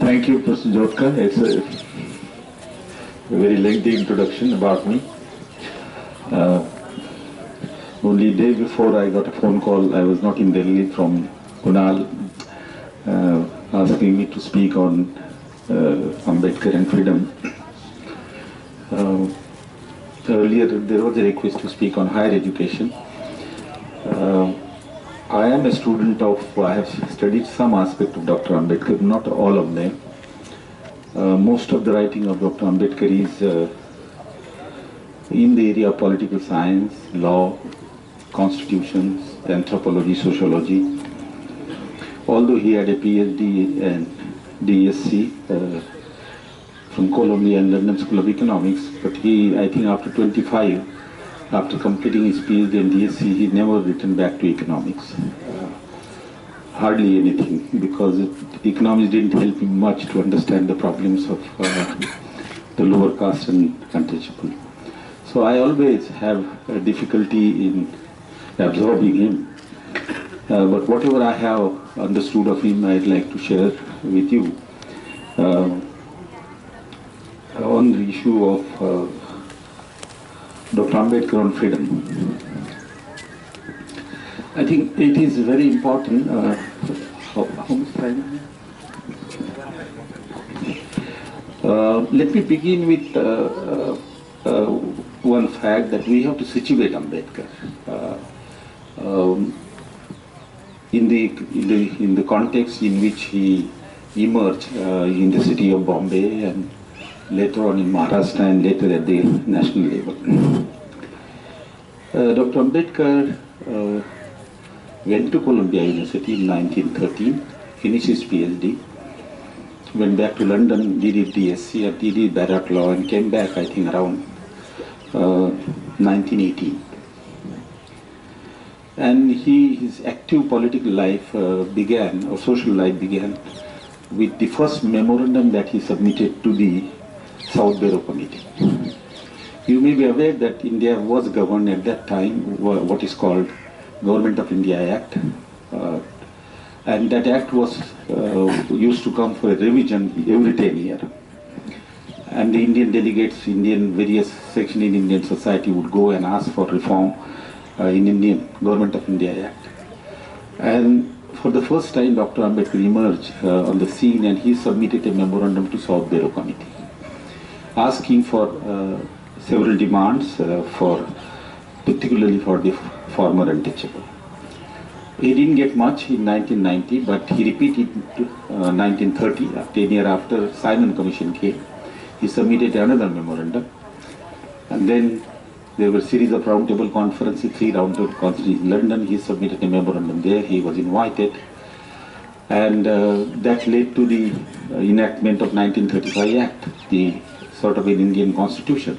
Thank you, Professor Jotka. It's a very lengthy introduction about me. Only day before I got a phone call, I was not in Delhi, from Kunal, asking me to speak on Ambedkar and Freedom. Earlier there was a request to speak on higher education. I am a student of, I have studied some aspect of Dr. Ambedkar, not all of them. Most of the writing of Dr. Ambedkar is in the area of political science, law, constitutions, anthropology, sociology. Although he had a PhD and DSc from Columbia and London School of Economics, but he, I think after 25, after completing his PhD and DSc, he never returned back to economics. Hardly anything, because economics didn't help him much to understand the problems of the lower caste and untouchable. So I always have a difficulty in absorbing him. But whatever I have understood of him, I'd like to share with you. On the issue of Dr. Ambedkar on freedom. I think it is very important. How much time? Let me begin with one fact that we have to situate Ambedkar in the context in which he emerged in the city of Bombay and later on in Maharashtra and later at the national level. Dr. Ambedkar went to Columbia University in 1913, finished his PhD, went back to London, did his DSc and did his Barat Law, and came back, I think, around 1918. And his active political life began, or social life began, with the first memorandum that he submitted to the South Bureau Committee. You may be aware that India was governed at that time what is called Government of India Act, and that act was used to come for a revision every 10 years. And the Indian delegates, various sections in Indian society would go and ask for reform in Indian Government of India Act. And for the first time, Dr. Ambedkar emerged on the scene, and he submitted a memorandum to South Bureau Committee, asking for several demands particularly for the former untouchable. He didn't get much in 1990, but he repeated in 1930, 10 years after Simon Commission came. He submitted another memorandum, and then there were a series of roundtable conferences, 3 roundtable conferences in London. He submitted a memorandum there. He was invited, and that led to the enactment of 1935 Act, the sort of an Indian constitution,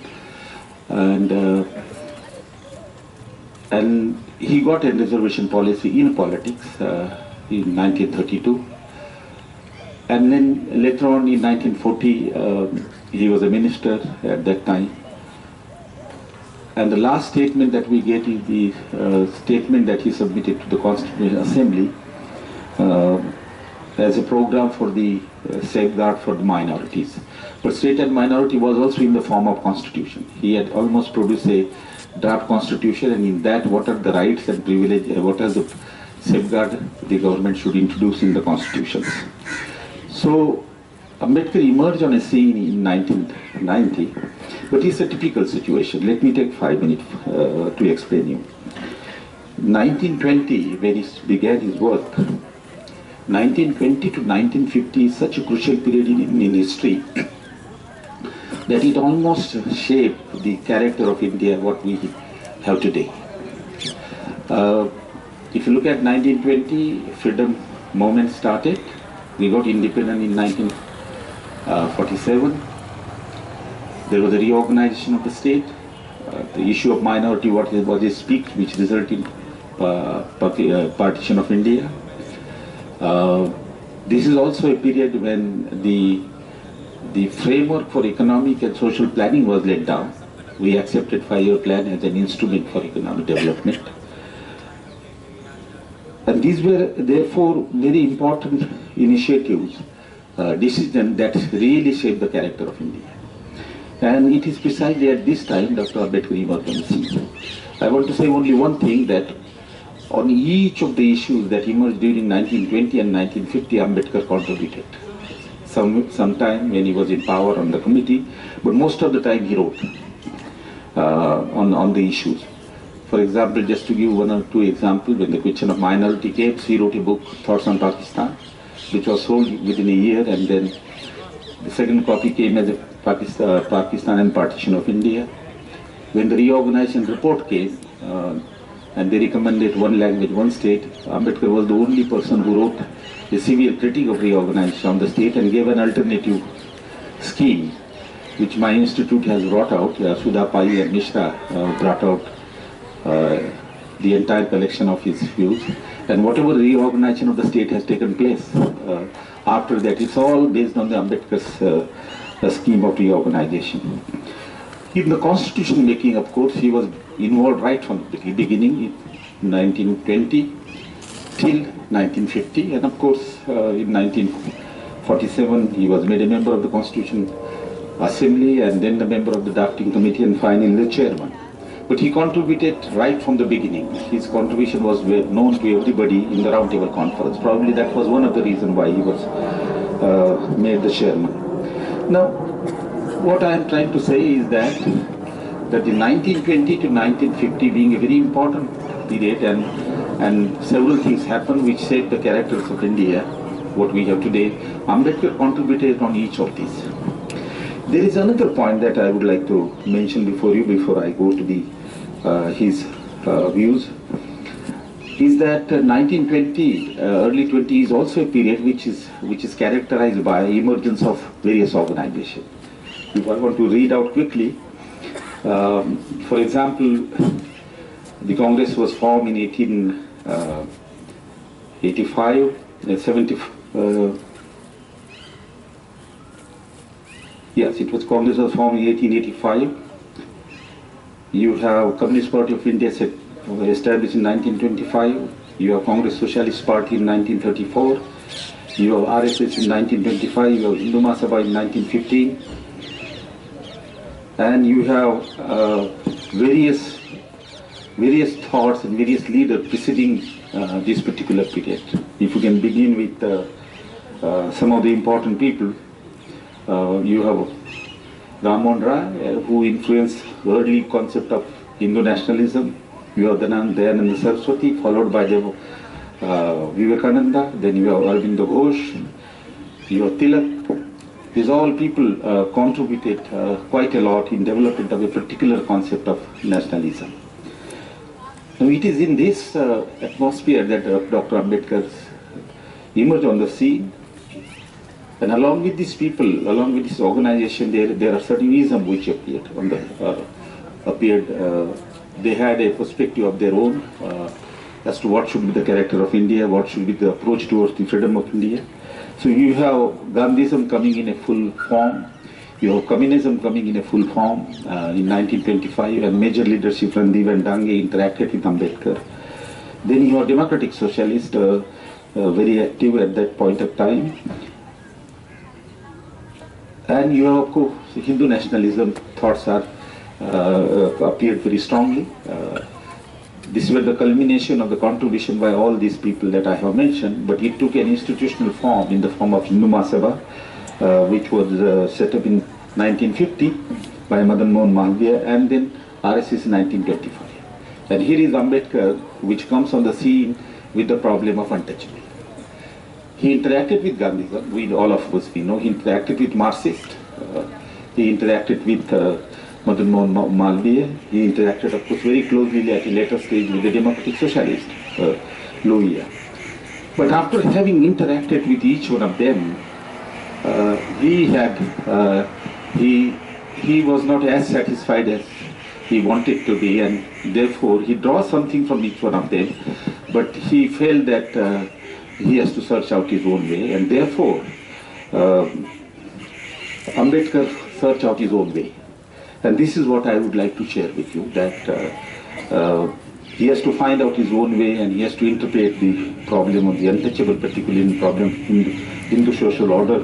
and he got a reservation policy in politics in 1932, and then later on in 1940 he was a minister at that time. And the last statement that we get is the statement that he submitted to the Constitutional Assembly as a program for the safeguard for the minorities. But state and minority was also in the form of constitution. He had almost produced a draft constitution, and in that what are the rights and privileges, what are the safeguard the government should introduce in the constitutions. So Ambedkar emerged on a scene in 1990, but it's a typical situation. Let me take 5 minutes to explain you. 1920, when he began his work, 1920 to 1950 is such a crucial period in history that it almost shaped the character of India, what we have today. If you look at 1920, freedom movement started. We got independent in 1947. There was a reorganization of the state. The issue of minority was a speech which resulted in partition of India. This is also a period when the framework for economic and social planning was laid down. We accepted 5-year plan as an instrument for economic development. And these were therefore very important initiatives decision that really shaped the character of India. And it is precisely at this time Dr. Ambedkar emerged on the scene. I want to say only one thing, that on each of the issues that emerged during 1920 and 1950, Ambedkar contributed. Sometime when he was in power on the committee, but most of the time he wrote on the issues. For example, just to give one or two examples, when the question of minority came, he wrote a book, Thoughts on Pakistan, which was sold within a year, and then the second copy came as a Pakistan and Partition of India. When the reorganization report came, and they recommended one language, one state, Ambedkar was the only person who wrote a severe critique of reorganization on the state and gave an alternative scheme, which my institute has brought out. Sudha Pai and Mishra brought out the entire collection of his views. And whatever reorganization of the state has taken place after that, it's all based on the Ambedkar's scheme of reorganization. In the constitution making, of course, he was involved right from the beginning, in 1920 till 1950, and of course in 1947 he was made a member of the Constitution Assembly, and then the member of the drafting committee, and finally the chairman. But he contributed right from the beginning. His contribution was known to everybody in the Roundtable Conference. Probably that was one of the reasons why he was made the chairman. Now, what I am trying to say is that the 1920 to 1950 being a very important period, and several things happened which shaped the characters of India, what we have today. Ambedkar contributed on each of these. There is another point that I would like to mention before I go to his views, is that 1920, early 20 is also a period which is characterized by emergence of various organizations. If I want to read out quickly, for example, the Congress was formed in 1885, 70. Yes, it was Congress was formed in 1885. You have Communist Party of India established in 1925. You have Congress Socialist Party in 1934. You have RSS in 1925. You have Hindu Mahasabha in 1915. And you have various thoughts and various leaders preceding this particular period. If you can begin with some of the important people, you have Ramohn Rai, who influenced the early concept of Hindu nationalism. You have Dayananda Saraswati, followed by Vivekananda. Then you have Aurobindo Ghosh. You have Tilak. These all people contributed quite a lot in development of a particular concept of nationalism. Now it is in this atmosphere that Dr. Ambedkar emerged on the scene. And along with these people, along with this organization, there are certain isms which appeared. They had a perspective of their own as to what should be the character of India, what should be the approach towards the freedom of India. So you have Gandhism coming in a full form, you have communism coming in a full form in 1925, and major leadership Randive and Dange interacted with Ambedkar. Then you have democratic socialists, very active at that point of time. And you have, of course, Hindu nationalism thoughts appeared very strongly. This was the culmination of the contribution by all these people that I have mentioned, but it took an institutional form in the form of Hindu Mahasabha, which was set up in 1950 by Madan Mohan Malviya, and then RSS in 1925. And here is Ambedkar, which comes on the scene with the problem of untouchability. He interacted with Gandhism, with all of us we know. He interacted with Marxists. He interacted with Madan Mohan Malviya. He interacted, of course, very closely at a later stage with the democratic socialist, Lohiya. But after having interacted with each one of them, he was not as satisfied as he wanted to be, and therefore he draws something from each one of them, but he felt that he has to search out his own way, and therefore Ambedkar searched out his own way. And this is what I would like to share with you, that he has to find out his own way, and he has to interpret the problem of the untouchable, particularly in the problem of Hindu social order,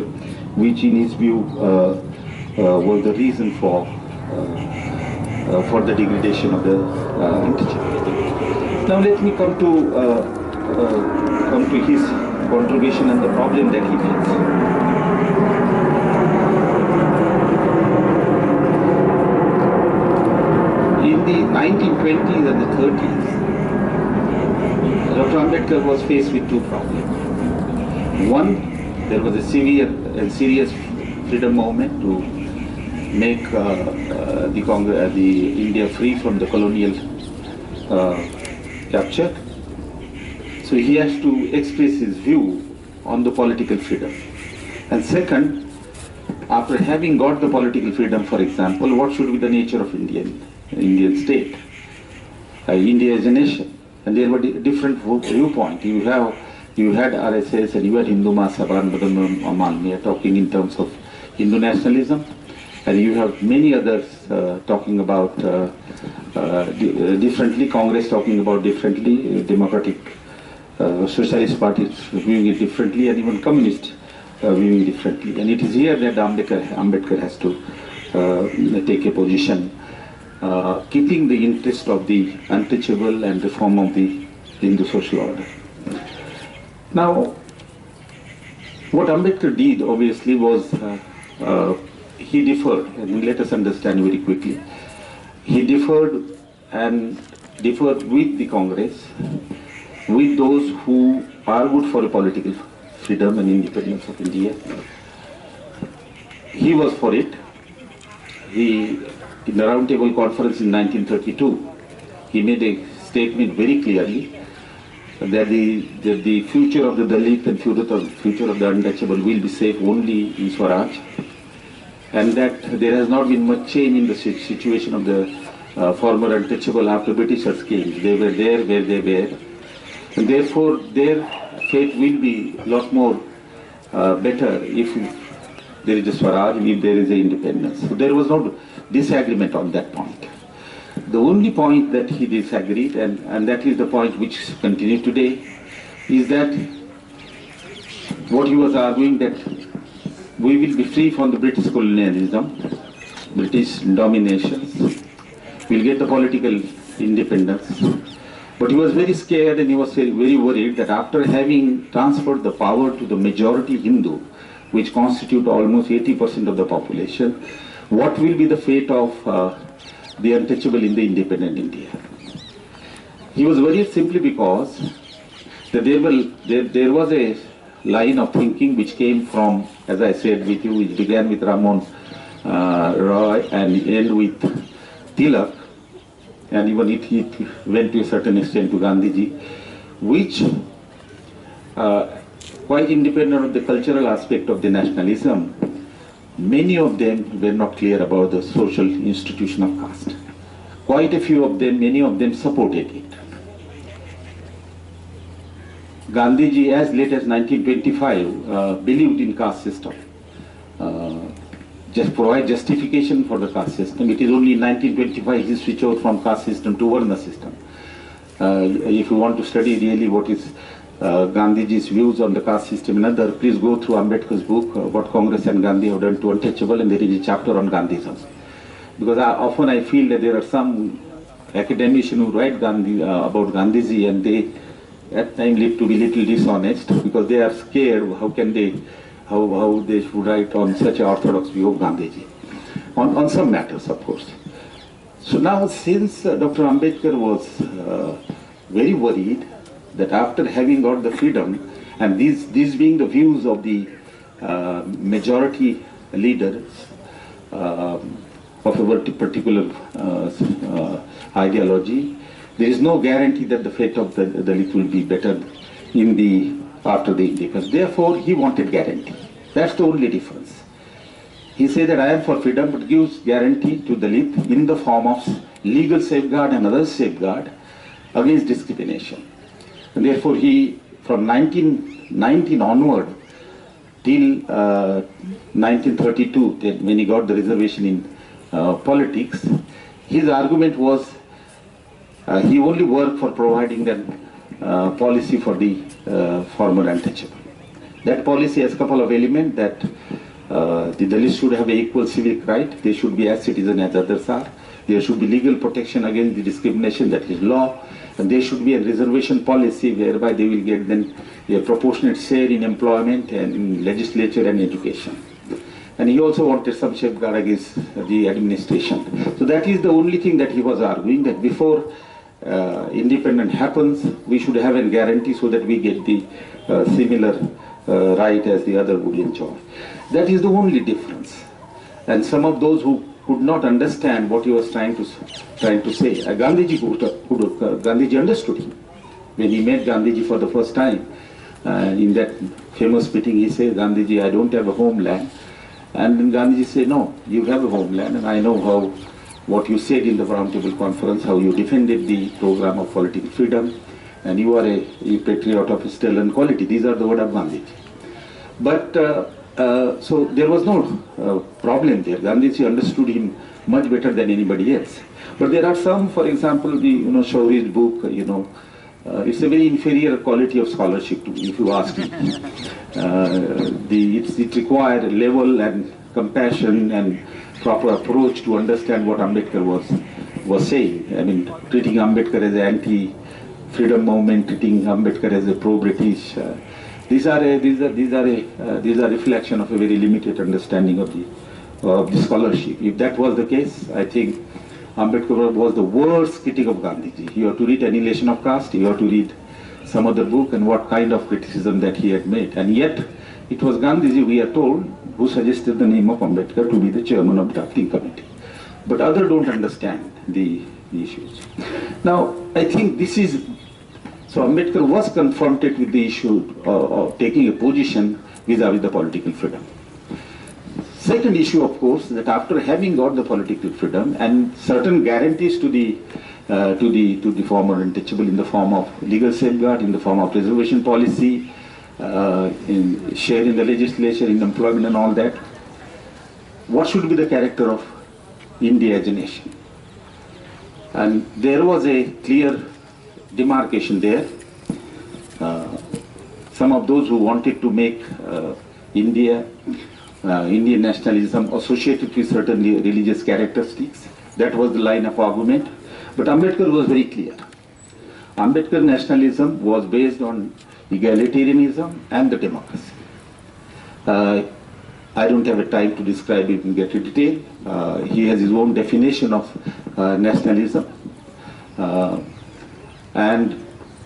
which in his view was the reason for the degradation of the untouchable. Now let me come to his contribution and the problem that he faced. In the 1920s and the 30s, Dr. Ambedkar was faced with two problems. One, there was a severe and serious freedom movement to make the India free from the colonial capture. So he has to express his view on the political freedom. And second, after having got the political freedom, for example, what should be the nature of Indian state, India as a nation? And there were different viewpoints. You had RSS and you had Hindu Mahasabha Aman. We are talking in terms of Hindu nationalism, and you have many others talking about differently. Congress talking about differently. Democratic Socialist parties viewing it differently, and even communists viewing it differently. And it is here that Ambedkar has to take a position, keeping the interest of the untouchable and reform of the Hindu social order. Now, what Ambedkar did obviously was he differed, and let us understand very quickly. He differed with the Congress, with those who argued for a political freedom and independence of India. He was for it. In the Round Table Conference in 1932, he made a statement very clearly that the future of the Dalit and future of the untouchable will be safe only in Swaraj, and that there has not been much change in the situation of the former untouchable after Britishers came. They were there where they were, and therefore their fate will be a lot more better if there is a Swaraj, if there is a independence. So there was no disagreement on that point. The only point that he disagreed, and that is the point which continues today, is that what he was arguing, that we will be free from the British colonialism, British dominations, we'll get the political independence. But he was very scared, and he was very worried that after having transferred the power to the majority Hindu, which constitute almost 80% of the population, what will be the fate of the untouchable in the independent India? He was worried simply because that there was a line of thinking which came from, as I said with you, which began with Ramon Roy and ended with Tilak, and even it went to a certain extent to Gandhiji, which, quite independent of the cultural aspect of the nationalism, many of them were not clear about the social institution of caste. Quite a few of them, many of them supported it. Gandhiji, as late as 1925, believed in caste system. Just provide justification for the caste system. It is only in 1925 he switched over from caste system to Varna system. If you want to study really what is Gandhiji's views on the caste system and other, please go through Ambedkar's book, What Congress and Gandhi Have Done to Untouchable, and there is a chapter on Gandhism. Because often I feel that there are some academicians who write about Gandhiji, and they at times live to be little dishonest because they are scared how they should write on such an orthodox view of Gandhiji, on some matters, of course. So now, since Dr. Ambedkar was very worried that after having got the freedom, and these being the views of the majority leaders of a particular ideology, there is no guarantee that the fate of the Dalit will be better after the independence. Therefore, he wanted guarantee. That's the only difference. He said that I am for freedom, but gives guarantee to Dalit in the form of legal safeguard and other safeguard against discrimination. And therefore, he, from 1919 onward till 1932, when he got the reservation in politics, his argument was he only worked for providing that policy for the former untouchable. That policy has a couple of elements, that The Dalits should have an equal civic right. They should be as citizens as others are. There should be legal protection against the discrimination, that is law. And there should be a reservation policy whereby they will get then a proportionate share in employment and in legislature and education. And he also wanted some safeguard against the administration. So that is the only thing that he was arguing, that before independence happens, we should have a guarantee so that we get the similar right as the other would enjoy. That is the only difference. And some of those who could not understand what he was trying to say, Gandhiji understood him. When he met Gandhiji for the first time, in that famous meeting, he said, Gandhiji, I don't have a homeland. And then Gandhiji said, no, you have a homeland, and I know what you said in the Round Table Conference, how you defended the program of political freedom, and you are a patriot of sterling quality. These are the words of Gandhiji. But so there was no problem there. Gandhiji understood him much better than anybody else. But there are some, for example, the Shauri's book, it's a very inferior quality of scholarship, if you ask me. It required level and compassion and proper approach to understand what Ambedkar was saying. I mean, treating Ambedkar as an anti-freedom movement, treating Ambedkar as a pro-British. These are reflection of a very limited understanding of the scholarship. If that was the case, I think Ambedkar was the worst critic of Gandhiji. You have to read Annihilation of Caste, you have to read some other book and what kind of criticism that he had made. And yet, it was Gandhiji, we are told, who suggested the name of Ambedkar to be the chairman of the drafting committee. But others don't understand the issues. Now, I think this is, so Ambedkar was confronted with the issue of taking a position vis-a-vis the political freedom. Second issue, of course, that after having got the political freedom and certain guarantees to the former untouchable in the form of legal safeguard, in the form of reservation policy, in share in the legislature, in employment and all that, what should be the character of India as a nation? And there was a clear demarcation there. Some of those who wanted to make Indian nationalism associated with certain religious characteristics. That was the line of argument. But Ambedkar was very clear. Ambedkar nationalism was based on egalitarianism and the democracy. I don't have a time to describe it in greater detail. He has his own definition of nationalism.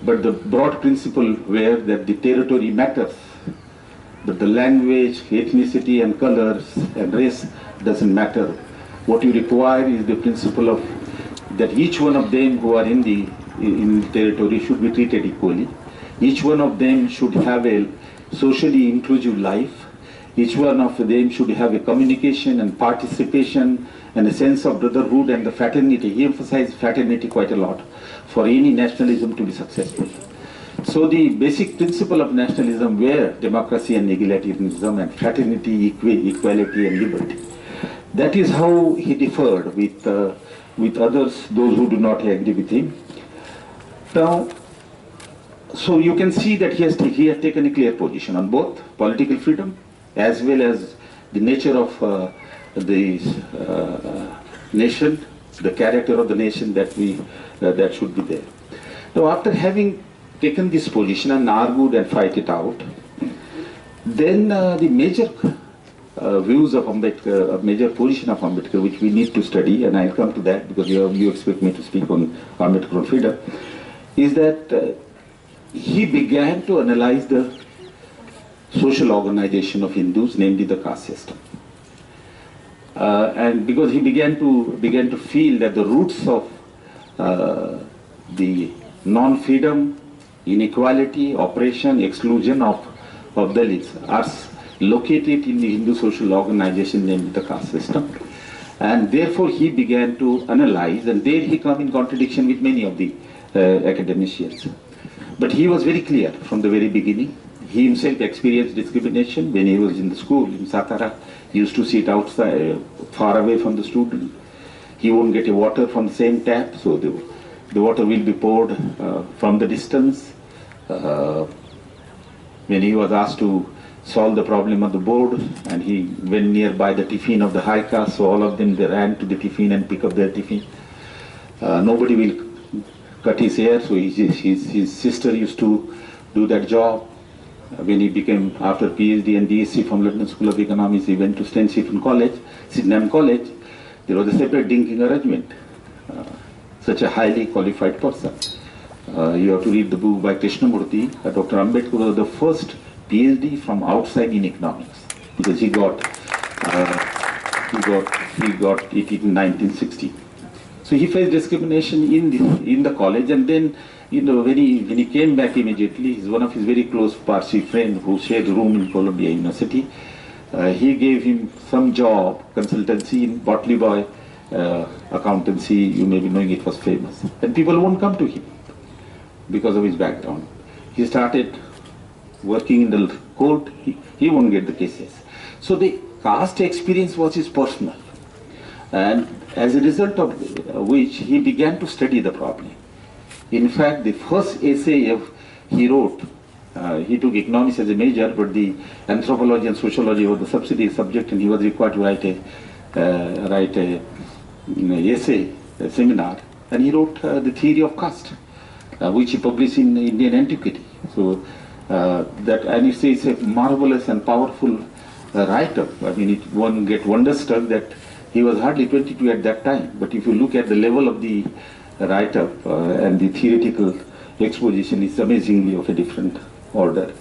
But the broad principle where that the territory matters, but the language, ethnicity and colors and race doesn't matter. What you require is the principle of that each one of them who are in the territory should be treated equally. Each one of them should have a socially inclusive life. Each one of them should have a communication and participation and a sense of brotherhood and the fraternity. He emphasized fraternity quite a lot for any nationalism to be successful. So the basic principle of nationalism were democracy and egalitarianism and fraternity, equality and liberty. That is how he differed with others, those who do not agree with him. Now, so you can see that he has taken a clear position on both political freedom as well as the nature of the nation, the character of the nation that should be there. Now, after having taken this position and argued and fight it out, then the major views of Ambedkar, major position of Ambedkar, which we need to study, and I'll come to that because you expect me to speak on Ambedkar and freedom, is that he began to analyze the social organization of Hindus, namely the caste system. And because he began to feel that the roots of the non-freedom, inequality, oppression, exclusion of Dalits are located in the Hindu social organization named the caste system. And therefore he began to analyze, and there he came in contradiction with many of the academicians. But he was very clear from the very beginning. He himself experienced discrimination when he was in the school in Satara. He used to sit outside, far away from the student. He won't get a water from the same tap, so the water will be poured from the distance. When he was asked to solve the problem of the board, and he went nearby the tiffin of the high caste, so all of them they ran to the tiffin and pick up their tiffin. Nobody will cut his hair, so his sister used to do that job. When he became, after PhD and DSc from London School of Economics, he went to St. Stephen College, Sydenham College. There was a separate drinking arrangement. Such a highly qualified person. You have to read the book by Krishnamurti. Dr. Ambedkar was the first PhD from outside in economics, because he got it in 1960. So he faced discrimination in the college, and then when he came back immediately, one of his very close Parsi friend who shared a room in Columbia University, he gave him some job, consultancy in Botley Boy accountancy. You may be knowing it was famous, and people won't come to him because of his background. He started working in the court, he won't get the cases. So the caste experience was his personal, and as a result of which he began to study the problem. In fact, the first essay he wrote, he took economics as a major, but the anthropology and sociology was the subsidiary subject, and he was required to write a essay, a seminar, and he wrote the theory of caste, which he published in Indian Antiquity. So and it's a marvelous and powerful writer. I mean, one get wonderstruck that he was hardly 22 at that time. But if you look at the level of the write-up and the theoretical exposition, it's amazingly of a different order.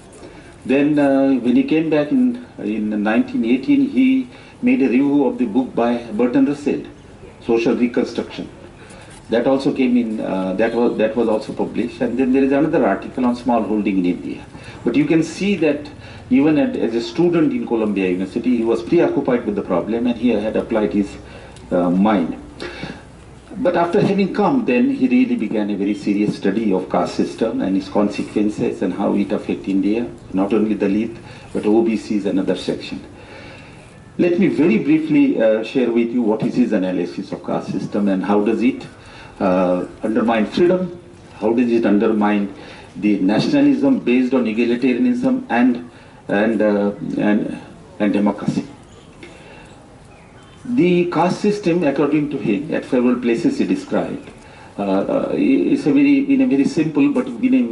Then when he came back in 1918, he made a review of the book by Bertrand Russell, Social Reconstruction. That also came in, that was also published. And then there is another article on small holding in India. But you can see that even as a student in Columbia University, he was preoccupied with the problem, and he had applied his mind. But after having come, then he really began a very serious study of caste system and its consequences and how it affects India, not only Dalit, but OBCs and other sections. Let me very briefly share with you what is his analysis of caste system and how does it undermine freedom, how does it undermine the nationalism based on egalitarianism and democracy. The caste system, according to him, at several places he described, is in a very simple but in a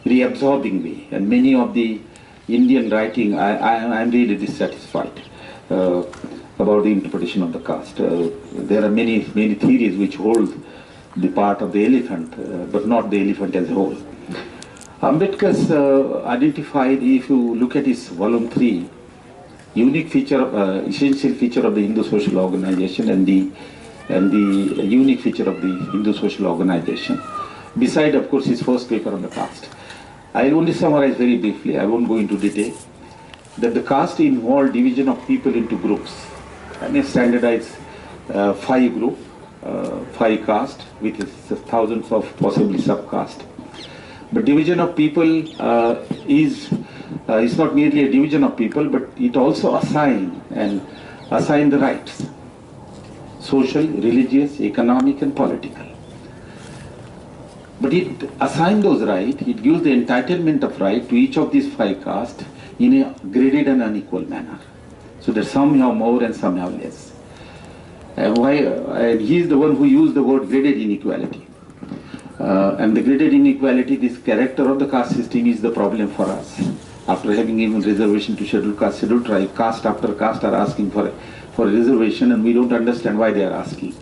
very absorbing way. And many of the Indian writing, I am really dissatisfied about the interpretation of the caste. There are many theories which hold the part of the elephant, but not the elephant as a whole. Ambedkar's identified, if you look at his volume 3, unique feature, essential feature of the Hindu social organization and the unique feature of the Hindu social organization. Beside, of course, his first paper on the caste. I'll only summarize very briefly, I won't go into detail, that the caste involved division of people into groups, and a standardized 5 group, 5 caste with thousands of possibly subcaste. But division of people is not merely a division of people, but it also assign the rights, social, religious, economic and political. But it assigns those rights, it gives the entitlement of right to each of these 5 castes in a graded and unequal manner. So that some have more and some have less. And he is the one who used the word graded inequality. And the graded inequality, this character of the caste system is the problem for us. After having given reservation to scheduled caste, scheduled tribe, caste after caste are asking for a reservation, and we don't understand why they are asking.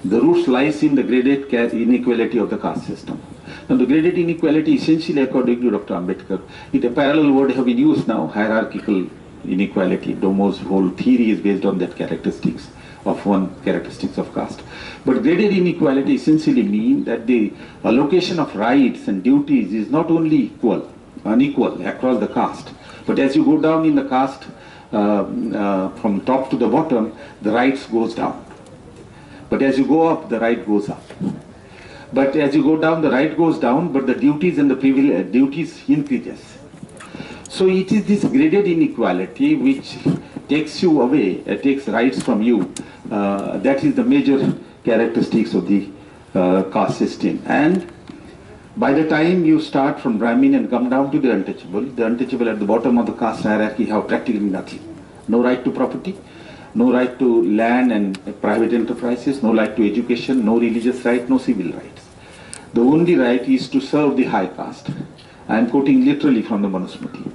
The roots lies in the graded inequality of the caste system. Now the graded inequality essentially, according to Dr. Ambedkar, a parallel word have been used now, hierarchical inequality. Domo's whole theory is based on that characteristics of caste. But graded inequality essentially means that the allocation of rights and duties is not only unequal across the caste, but as you go down in the caste from top to the bottom, the rights goes down. But as you go up, the right goes up. But as you go down, the right goes down, but the duties and the duties increases. So it is this graded inequality which takes you away, takes rights from you. That is the major characteristics of the caste system. And By the time you start from Brahmin and come down to the untouchable at the bottom of the caste hierarchy have practically nothing. No right to property, no right to land and private enterprises, no right to education, no religious right, no civil rights. The only right is to serve the high caste. I am quoting literally from the Manusmriti.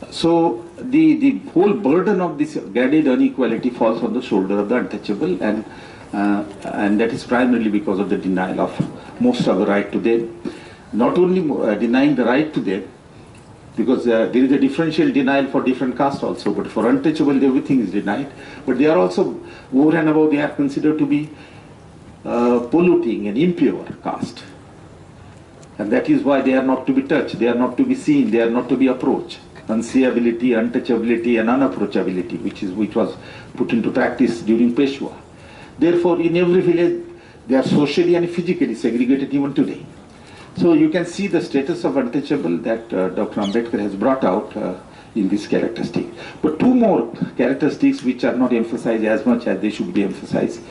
So the whole burden of this graded inequality falls on the shoulder of the untouchable, and that is primarily because of the denial of most of the right to them. Not only denying the right to them, because there is a differential denial for different castes also, but for untouchable everything is denied. But they are also, over and above, they are considered to be polluting and impure caste. And that is why they are not to be touched, they are not to be seen, they are not to be approached. Unseeability, untouchability and unapproachability, which was put into practice during Peshwa. Therefore, in every village, they are socially and physically segregated even today. So you can see the status of untouchable that Dr. Ambedkar has brought out in this characteristic. But two more characteristics which are not emphasized as much as they should be emphasized,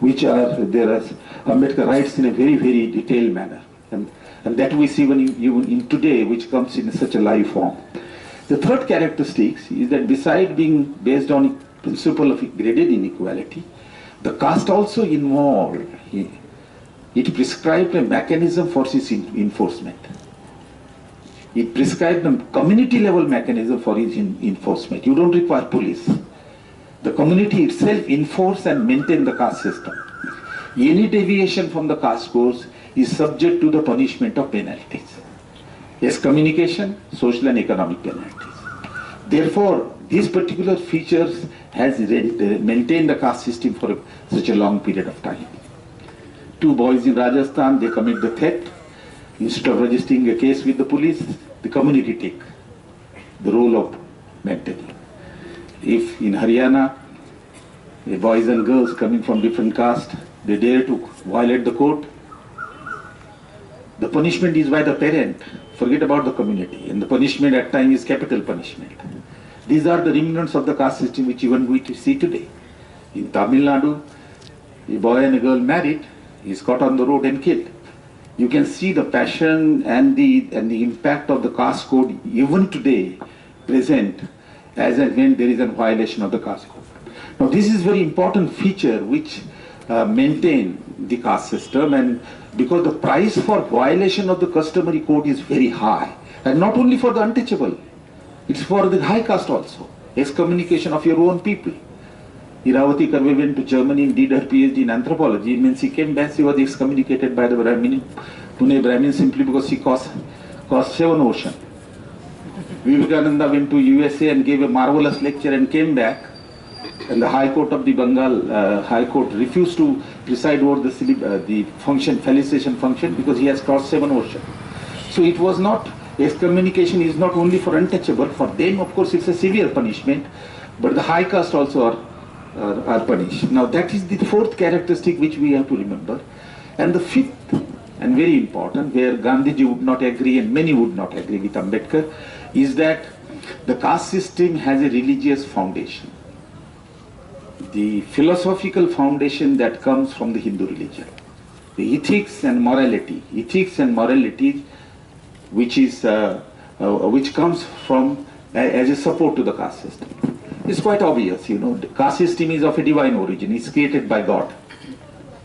which are there as Ambedkar writes in a very, very detailed manner. And that we see even in today, which comes in such a live form. The third characteristic is that beside being based on principle of graded inequality, the caste also involved, it prescribed a mechanism for its enforcement. It prescribed a community level mechanism for its enforcement. You don't require police. The community itself enforce and maintain the caste system. Any deviation from the caste course is subject to the punishment of penalties. Excommunication, social and economic penalties. Therefore, these particular features has maintained the caste system for such a long period of time. Two boys in Rajasthan, they commit the theft. Instead of registering a case with the police, the community take the role of maintaining. If in Haryana, boys and girls coming from different castes, they dare to violate the court, the punishment is by the parent. Forget about the community. And the punishment at times is capital punishment. These are the remnants of the caste system which even we see today. In Tamil Nadu, a boy and a girl married, he is caught on the road and killed. You can see the passion and the impact of the caste code even today present as and when there is a violation of the caste code. Now this is very important feature which maintain the caste system, and because the price for violation of the customary code is very high, and not only for the untouchable, it's for the high caste also. Excommunication of your own people. Iravati Karve went to Germany and did her PhD in anthropology. It means she came back, she was excommunicated by the Brahmin, Pune Brahmin, simply because she caused 7 oceans. Vivekananda went to USA and gave a marvelous lecture and came back, and the High Court of the Bengal High Court refused to preside over the function, felicitation function, because he has crossed 7 oceans. So it was not, excommunication is not only for untouchable, for them of course it's a severe punishment, but the high caste also are punished. Now that is the fourth characteristic which we have to remember. And the fifth, and very important, where Gandhiji would not agree and many would not agree with Ambedkar, is that the caste system has a religious foundation. The philosophical foundation that comes from the Hindu religion. The ethics and morality which comes from as a support to the caste system. It's quite obvious, you know, the caste system is of a divine origin, it's created by God.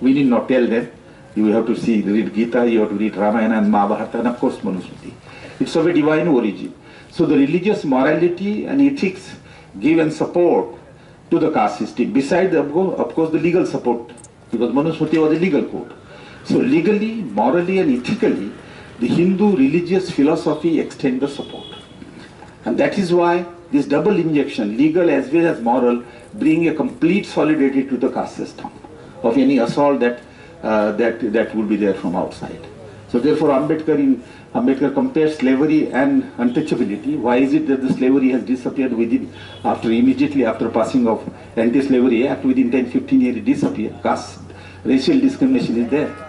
We need not tell them. You have to read Gita, you have to read Ramayana and Mahabharata, and of course Manusmriti. It's of a divine origin. So the religious morality and ethics give and support to the caste system, besides of course the legal support, because Manusmriti was a legal code. So legally, morally and ethically, the Hindu religious philosophy extends the support. And that is why this double injection, legal as well as moral, bring a complete solidarity to the caste system of any assault that would be there from outside. So therefore Ambedkar compares slavery and untouchability. Why is it that the slavery has disappeared immediately after passing of Anti-Slavery Act? Within 10-15 years it disappeared. Caste, racial discrimination is there.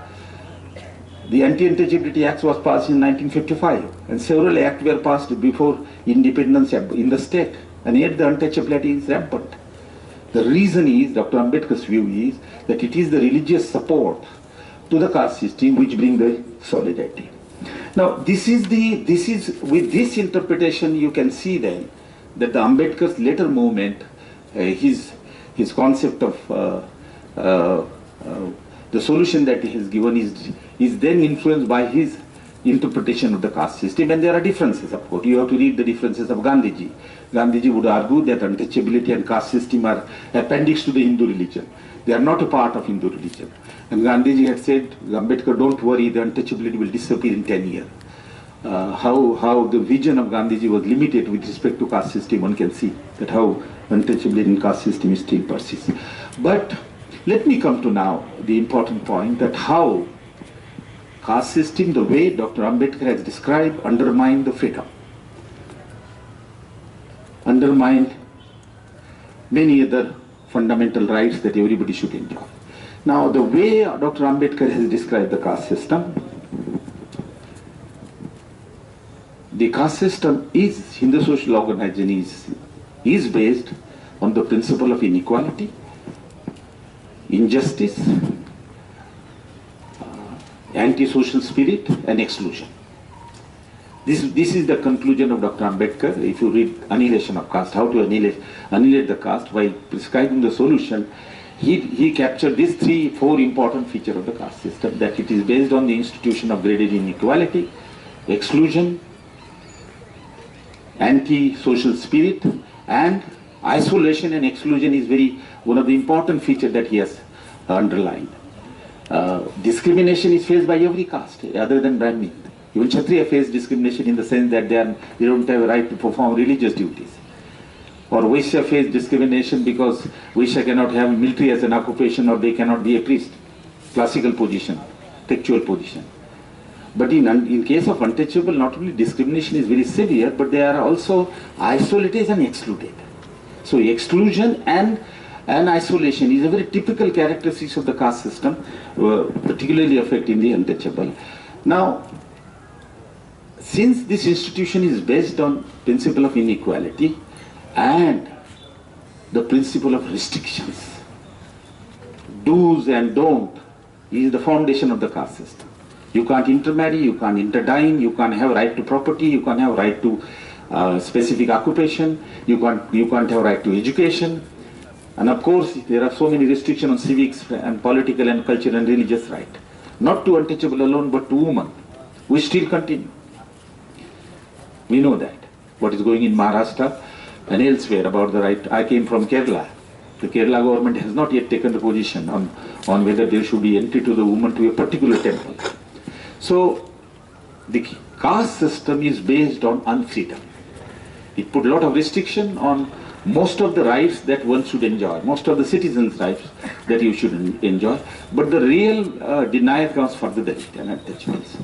The Anti-Untouchability Act was passed in 1955, and several acts were passed before independence in the state, and yet the untouchability is rampant. The reason is, Dr. Ambedkar's view is, that it is the religious support to the caste system which brings the solidarity. Now, this is with this interpretation you can see then that the Ambedkar's later movement, his concept of the solution that he has given is then influenced by his interpretation of the caste system, and there are differences, of course. You have to read the differences of Gandhiji. Gandhiji would argue that untouchability and caste system are appendix to the Hindu religion. They are not a part of Hindu religion. And Gandhiji had said, Ambedkar, don't worry, the untouchability will disappear in 10 years. How the vision of Gandhiji was limited with respect to caste system, one can see that how untouchability in caste system is still persists. But let me come to now the important point that how caste system, the way Dr. Ambedkar has described, undermined the freedom, undermined many other fundamental rights that everybody should enjoy. Now, the way Dr. Ambedkar has described the caste system, the caste system is, Hindu social organization is based on the principle of inequality, injustice, anti-social spirit and exclusion. This is the conclusion of Dr. Ambedkar. If you read Annihilation of Caste, how to annihilate the caste, while prescribing the solution, he captured these 3-4 important features of the caste system, that it is based on the institution of graded inequality, exclusion, anti-social spirit, and isolation and exclusion is one of the important features that he has underlined. Discrimination is faced by every caste other than Brahmin. Even Kshatriya face discrimination in the sense that they don't have a right to perform religious duties. Or Vaishya face discrimination because Vaishya cannot have military as an occupation, or they cannot be a priest, classical position, textual position. But in case of untouchable, not only discrimination is very severe, but they are also isolated and excluded. So exclusion and isolation is a very typical characteristic of the caste system, particularly affecting the untouchable. Now, since this institution is based on principle of inequality and the principle of restrictions, do's and don't is the foundation of the caste system. You can't intermarry, you can't interdine, you can't have right to property, you can't have right to specific occupation, you can't have right to education. And of course, there are so many restrictions on civics and political and cultural and religious right. Not to untouchable alone, but to women, which still continue. We know that. What is going in Maharashtra and elsewhere about the right. I came from Kerala. The Kerala government has not yet taken the position on whether there should be entry to the woman to a particular temple. So, the caste system is based on unfreedom. It put a lot of restriction on most of the rights that one should enjoy, most of the citizens' rights that you should enjoy, but the real denial comes for the Dalit and untouchables.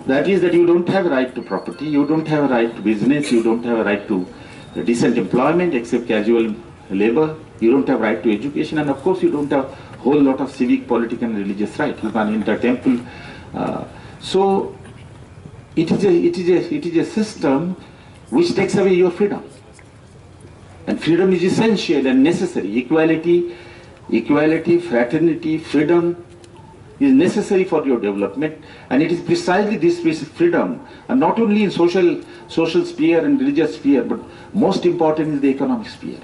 That is that you don't have a right to property, you don't have a right to business, you don't have a right to decent employment except casual labor, you don't have a right to education, and of course you don't have a whole lot of civic, political and religious rights. You can't enter temple. So it is a system which takes away your freedom. And freedom is essential and necessary. Equality, fraternity, freedom is necessary for your development. And it is precisely this freedom, and not only in social sphere and religious sphere, but most important is the economic sphere.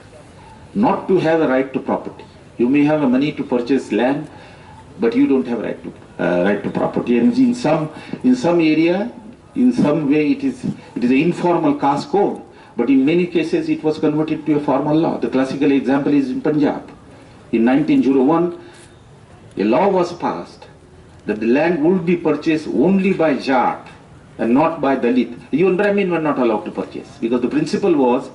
Not to have a right to property. You may have money to purchase land, but you don't have a right to property. And in some area, in some way, it is an informal caste code. But in many cases, it was converted to a formal law. The classical example is in Punjab. In 1901, a law was passed that the land would be purchased only by Jat and not by Dalit. Even Brahmin were not allowed to purchase, because the principle was,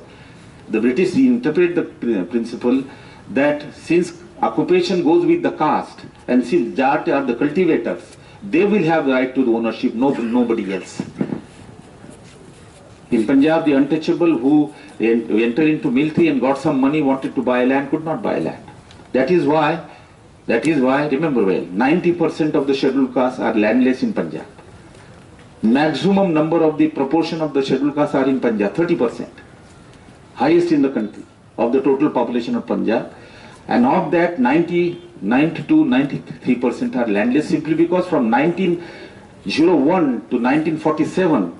the British interpret the principle that since occupation goes with the caste, and since Jat are the cultivators, they will have the right to the ownership, nobody else. In Punjab, the untouchable who entered into military and got some money, wanted to buy land, could not buy land. That is why, remember well, 90% of the scheduled castes are landless in Punjab. Maximum number of the proportion of the scheduled castes are in Punjab, 30%. Highest in the country of the total population of Punjab. And of that, 92-93% are landless, simply because from 19 01 to 1947,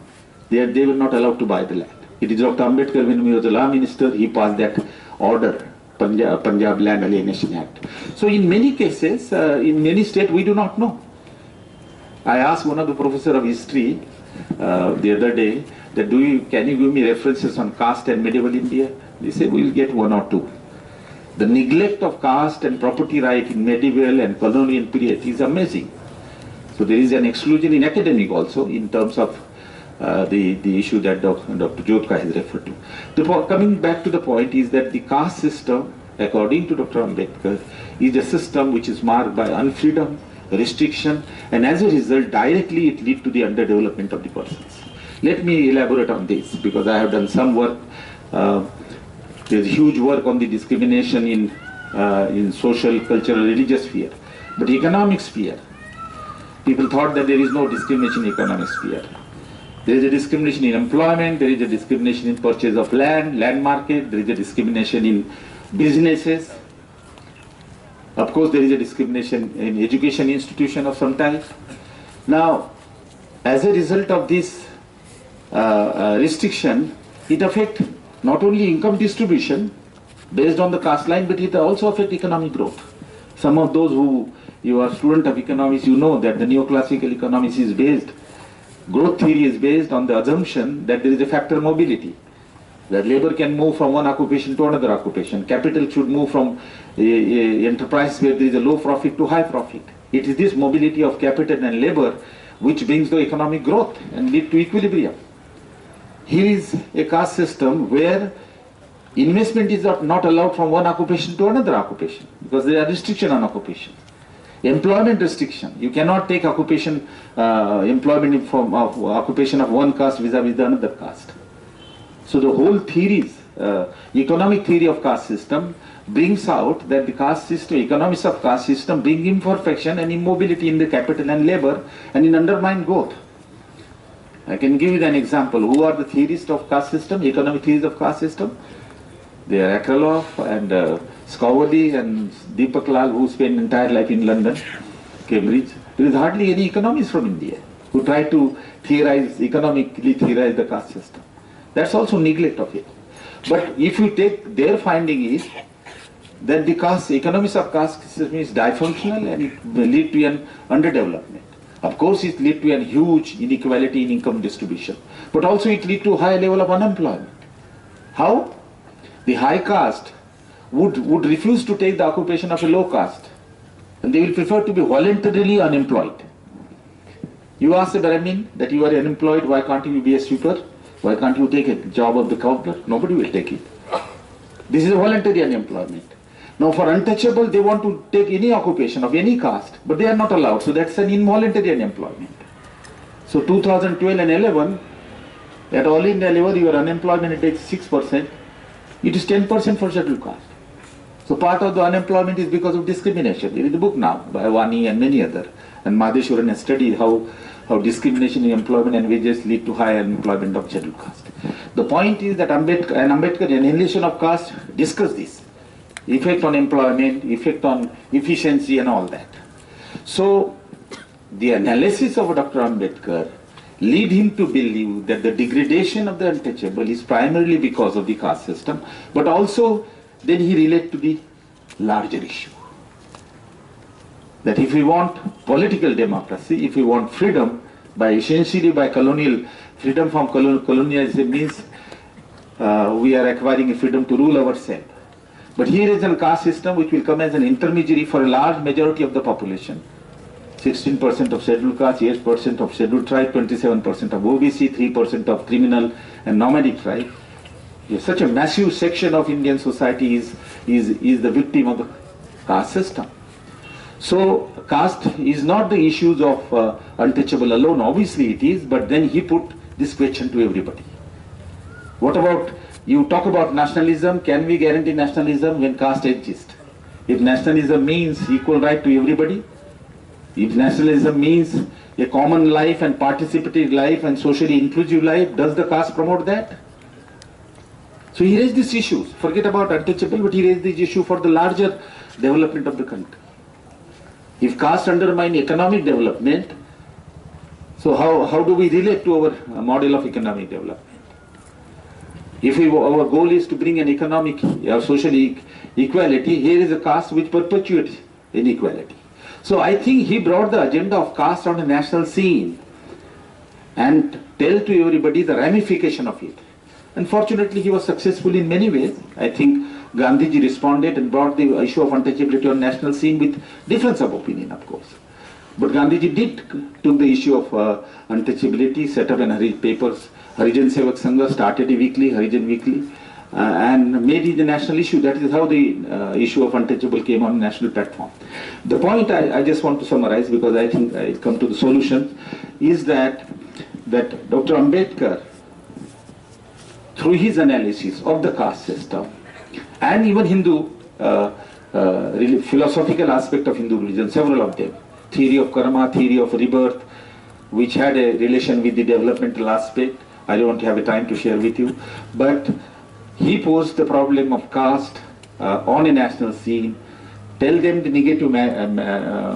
they were not allowed to buy the land. It is Dr. Ambedkar, when he was the law minister, he passed that order, Punjab Land Alienation Act. So in many cases, in many states, we do not know. I asked one of the professor of history the other day that can you give me references on caste and medieval India? They say we will get one or two. The neglect of caste and property right in medieval and colonial period is amazing. So there is an exclusion in academic also in terms of the issue that Dr. Jyotka has referred to. Coming back to the point is that the caste system, according to Dr. Ambedkar, is a system which is marked by unfreedom, restriction, and as a result, directly it leads to the underdevelopment of the persons. Let me elaborate on this because I have done some work. There's huge work on the discrimination in social, cultural, religious sphere, but economic sphere. People thought that there is no discrimination in economic sphere. There is a discrimination in employment, there is a discrimination in purchase of land, land market, there is a discrimination in businesses. Of course, there is a discrimination in education institution of some type. Now, as a result of this restriction, it affects not only income distribution based on the caste line, but it also affects economic growth. Some of those who you are student of economics, you know that the neoclassical economics is based, growth theory is based on the assumption that there is a factor mobility, that labor can move from one occupation to another occupation. Capital should move from a enterprise where there is a low profit to high profit. It is this mobility of capital and labor which brings the economic growth and lead to equilibrium. Here is a caste system where investment is not allowed from one occupation to another occupation because there are restrictions on occupation. Employment restriction. You cannot take occupation, employment from occupation of one caste vis-a-vis the another caste. So the whole theories, economic theory of caste system brings out that the caste system, economics of caste system bring imperfection and immobility in the capital and labor and in undermine growth. I can give you an example. Who are the theorists of caste system, economic theories of caste system? They are Akraloff and Scowardy and Deepak Lal, who spent entire life in London, Cambridge. There is hardly any economists from India who try to economically theorize the caste system. That's also neglect of it. But if you take their finding is that the economics of caste system is dysfunctional and it will lead to an underdevelopment. Of course, it leads to a huge inequality in income distribution, but also it leads to a high level of unemployment. How? The high caste would refuse to take the occupation of a low caste, and they will prefer to be voluntarily unemployed. You ask a Brahmin that you are unemployed, why can't you be a sweeper? Why can't you take a job of the cobbler? Nobody will take it. This is a voluntary unemployment. Now for untouchable, they want to take any occupation of any caste, but they are not allowed. So that's an involuntary unemployment. So 2012 and 11, at all India level, your unemployment takes 6%. It is 10% for scheduled caste. So part of the unemployment is because of discrimination. There is a book now by Vani and many other. And Madheshwaran has studied how discrimination in employment and wages lead to high unemployment of scheduled caste. The point is that Ambedkar and Annihilation of Caste discuss this. Effect on employment, effect on efficiency and all that. So the analysis of Dr. Ambedkar lead him to believe that the degradation of the untouchable is primarily because of the caste system, but also then he relate to the larger issue. That if we want political democracy, if we want freedom, essentially by colonial, freedom from colonialism means we are acquiring a freedom to rule ourselves. But here is a caste system which will come as an intermediary for a large majority of the population. 16% of scheduled caste, 8% of scheduled tribe, 27% of OBC, 3% of criminal and nomadic tribe. Such a massive section of Indian society is the victim of the caste system. So caste is not the issues of untouchable alone, obviously it is, but then he put this question to everybody. What about, you talk about nationalism, can we guarantee nationalism when caste exists? If nationalism means equal right to everybody, if nationalism means a common life and participative life and socially inclusive life, does the caste promote that? So he raised these issues, forget about untouchable, but he raised this issue for the larger development of the country. If caste undermine economic development, So how do we relate to our model of economic development? If our goal is to bring an economic or social equality, here is a caste which perpetuates inequality. So I think he brought the agenda of caste on a national scene and tell to everybody the ramification of it. Unfortunately, he was successful in many ways. I think Gandhiji responded and brought the issue of untouchability on national scene with difference of opinion, of course. But Gandhiji took the issue of untouchability, set up an papers, Harijan Sevak Sangha, started a weekly, Harijan Weekly, and made it a national issue. That is how the issue of untouchable came on national platform. The point I just want to summarize, because I think I come to the solution, is that Dr. Ambedkar, through his analysis of the caste system and even Hindu philosophical aspect of Hindu religion, several of them, theory of karma, theory of rebirth, which had a relation with the developmental aspect, I don't have a time to share with you, but he posed the problem of caste on a national scene, tell them the negative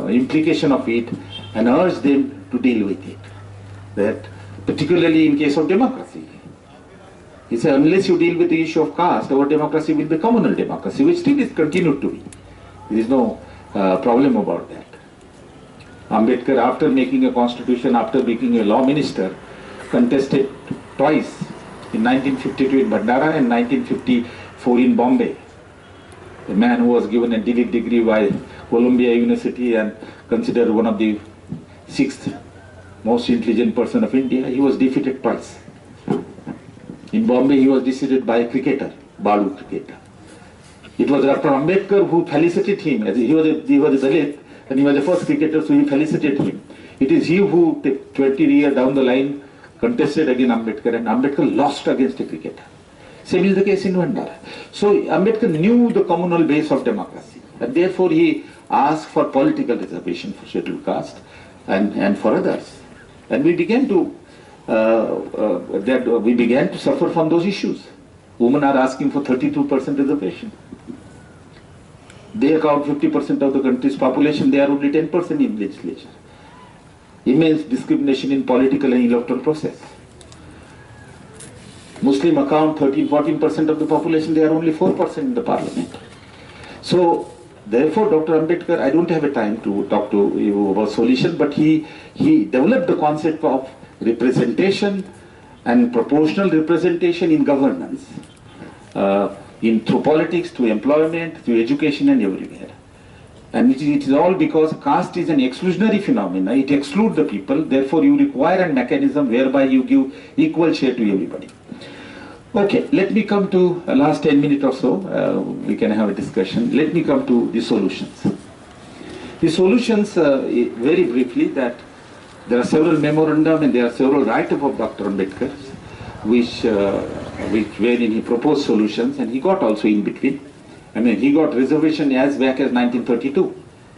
implication of it, and urge them to deal with it. That particularly in case of democracy, he said, unless you deal with the issue of caste, our democracy will be communal democracy, which still is continued to be. There is no problem about that. Ambedkar, after making a constitution, after being a law minister, contested twice, in 1952 in Bhandara and 1954 in Bombay. A man who was given a D.Litt degree by Columbia University and considered one of the 6th most intelligent person of India, he was defeated twice. In Bombay, he was defeated by a cricketer, Balu cricketer. It was Dr. Ambedkar who felicitated him, as he was a Dalit, and he was the first cricketer, so he felicitated him. It is he who, 20 years down the line, contested against Ambedkar, and Ambedkar lost against a cricketer. Same is the case in Bhandara. So Ambedkar knew the communal base of democracy, and therefore he asked for political reservation for scheduled caste and for others. And we began to suffer from those issues. Women are asking for 32% reservation. They account 50% of the country's population. They are only 10% in legislature. Immense discrimination in political and electoral process. Muslim account 13-14% of the population. They are only 4% in the parliament. So therefore, Dr. Ambedkar, I don't have a time to talk to you about solution, but he developed the concept of representation and proportional representation in governance, through politics, through employment, through education and everywhere. And it is all because caste is an exclusionary phenomenon. It excludes the people, therefore you require a mechanism whereby you give equal share to everybody. Okay, let me come to last 10 minutes or so, we can have a discussion. Let me come to the solutions. The solutions, very briefly, that there are several memorandum and there are several write-up of Dr. Ambedkar, wherein he proposed solutions, and he got also in between. I mean, he got reservation as back as 1932,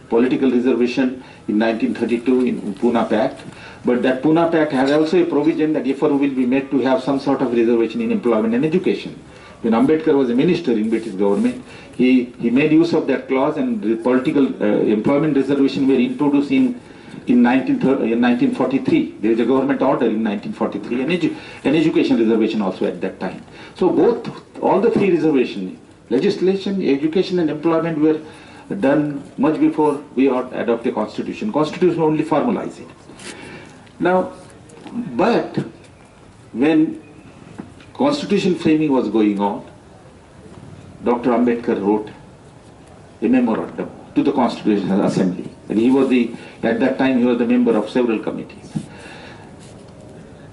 political reservation in 1932 in Pune Pact. But that Pune Pact has also a provision that effort will be made to have some sort of reservation in employment and education. When Ambedkar was a minister in British government, he made use of that clause, and the political employment reservation were introduced in 1943. There is a government order in 1943, and education reservation also at that time. So all the three reservations, legislation, education and employment, were done much before we adopt a constitution. Constitution only formalize it. Now, but when constitution framing was going on, Dr. Ambedkar wrote a memorandum to the Constitutional Assembly, and he was at that time he was the member of several committees.